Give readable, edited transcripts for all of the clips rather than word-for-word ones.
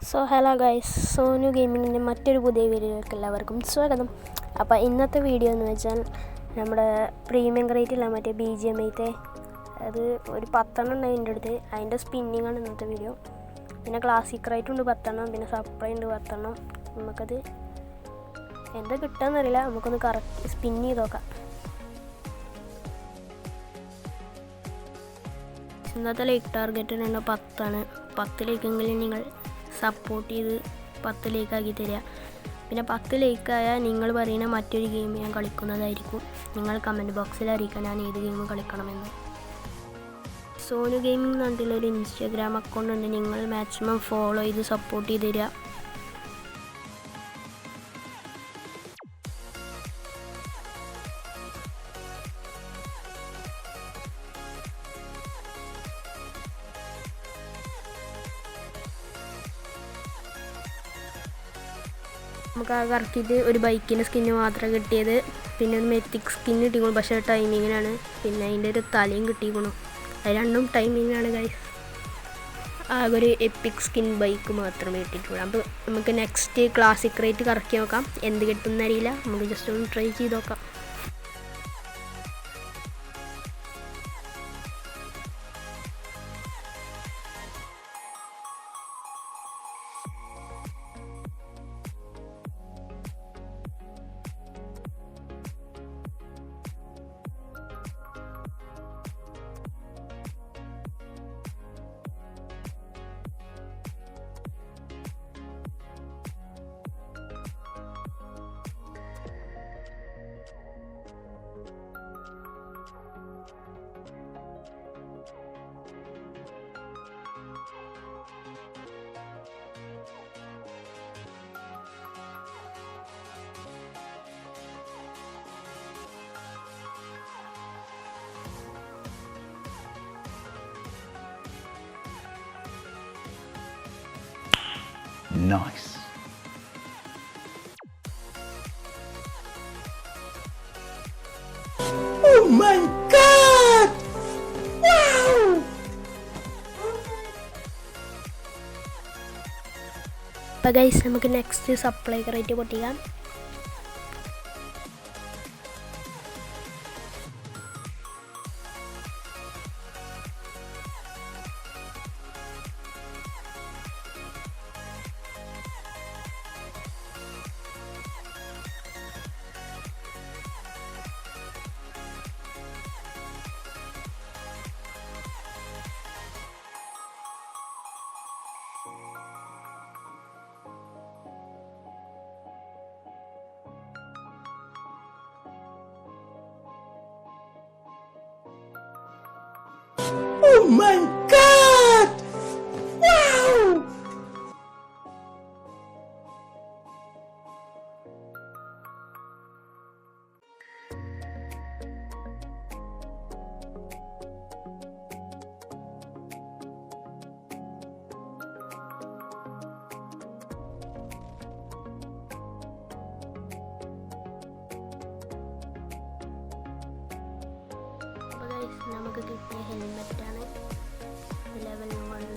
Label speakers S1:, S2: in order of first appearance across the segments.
S1: Hello guys, Sonu ഗെയിമിങ്ങിൻ്റെ മറ്റൊരു പുതിയ വീഡിയോയിലേക്ക് എല്ലാവർക്കും സ്വാഗതം. അപ്പോൾ ഇന്നത്തെ വീഡിയോ എന്ന് വെച്ചാൽ നമ്മുടെ പ്രീമിയം ക്രേറ്റില്ല മറ്റേ BGMI അത് ഒരു 10 ഉണ്ട് അതിൻ്റെ അടുത്ത്. അതിൻ്റെ സ്പിന്നിങ്ങാണ് ഇന്നത്തെ വീഡിയോ. പിന്നെ ക്ലാസിക് റൈറ്റ് ഉണ്ട് 10, പിന്നെ സപ്ലൈ ഉണ്ട് 10. നമുക്കത് എന്താ കിട്ടുകയെന്നറിയില്ല, നമുക്കൊന്ന് കറക്റ്റ് സ്പിൻ ചെയ്ത് നോക്കാം. ഇന്നത്തെ ലൈക്ക് ടാർഗറ്റ് 10. 10 ലൈക്കെങ്കിലും നിങ്ങൾ സപ്പോർട്ട് ചെയ്ത് 10 ലൈക്കാക്കി തരിക. പിന്നെ 10 ലൈക്കായാൽ നിങ്ങൾ പറയുന്ന മറ്റൊരു ഗെയിം ഞാൻ കളിക്കുന്നതായിരിക്കും. നിങ്ങൾ കമൻറ്റ് ബോക്സിൽ അറിയിക്കാൻ ഞാൻ ഏത് ഗെയിം കളിക്കണമെന്ന്. സോനു ഗെയിമിംഗ് എന്ന് പറഞ്ഞിട്ടുള്ളൊരു ഇൻസ്റ്റാഗ്രാം അക്കൗണ്ട് ഉണ്ട്. നിങ്ങൾ മാക്സിമം ഫോളോ ചെയ്ത് സപ്പോർട്ട് ചെയ്ത് തരിക. നമുക്ക് ആ കറക്കിയിട്ട് ഒരു ബൈക്കിൻ്റെ സ്കിന്ന് മാത്രമേ കിട്ടിയത്. പിന്നെ ഒരു മെത്തിക് സ്കിന്ന് കിട്ടിക്കണു, പക്ഷേ ടൈമിങ്ങിനാണ്. പിന്നെ അതിൻ്റെ ഒരു തലയും കിട്ടിക്കണു. അത് രണ്ടും ടൈമിങ്ങിനാണ് ഗൈസ്. ആകെ ഒരു എപ്പിക് സ്കിൻ ബൈക്ക് മാത്രമേ കിട്ടിയിട്ടുള്ളൂ. അപ്പോൾ നമുക്ക് നെക്സ്റ്റ് ക്ലാസിക് റേറ്റ് കറക്കി നോക്കാം. എന്ത് കിട്ടുമെന്ന് അറിയില്ല, നമുക്ക് ജസ്റ്റ് ഒന്ന് ട്രൈ ചെയ്ത് നോക്കാം.
S2: Nice. Oh my God! Wow!
S1: അപ്പോൾ ഗൈസ്, നമുക്ക് നെക്സ്റ്റ് സപ്ലൈ റേറ്റ് പൊട്ടിക്കാം.
S2: Oh my God! Wow!
S1: നമുക്ക് കിട്ടിയ ഹെൽമെറ്റാണ്. Level 1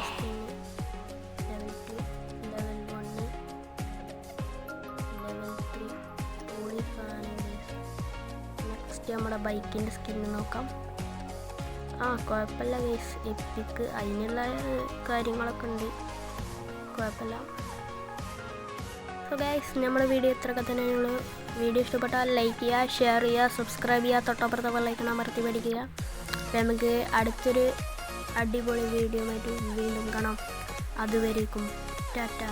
S1: skin, level 2, level 1, level 3 ഓളിഫാണ്. നെക്സ്റ്റ് നമ്മുടെ ബൈക്കിൻ്റെ സ്കിന്ന് നോക്കാം. കുഴപ്പമില്ല ഗൈസ്, എപ്പിക്ക് അതിനുള്ള കാര്യങ്ങളൊക്കെ ഉണ്ട്, കുഴപ്പമില്ല. സോ ഗൈസ്, നമ്മുടെ വീഡിയോ ഇത്രയൊക്കെ തന്നെയുള്ളൂ. വീഡിയോ ഇഷ്ടപ്പെട്ടാൽ ലൈക്ക് ചെയ്യുക, ഷെയർ ചെയ്യുക, സബ്സ്ക്രൈബ് ചെയ്യുക, തൊട്ടപ്പുറത്തെ ബെല്ലൈക്കൺ അമർത്തി പഠിക്കുക. അപ്പോൾ നമുക്ക് അടുത്തൊരു അടിപൊളി വീഡിയോ ആയിട്ട് വീണ്ടും കാണാം. അതുവരേക്കും ടാറ്റാ.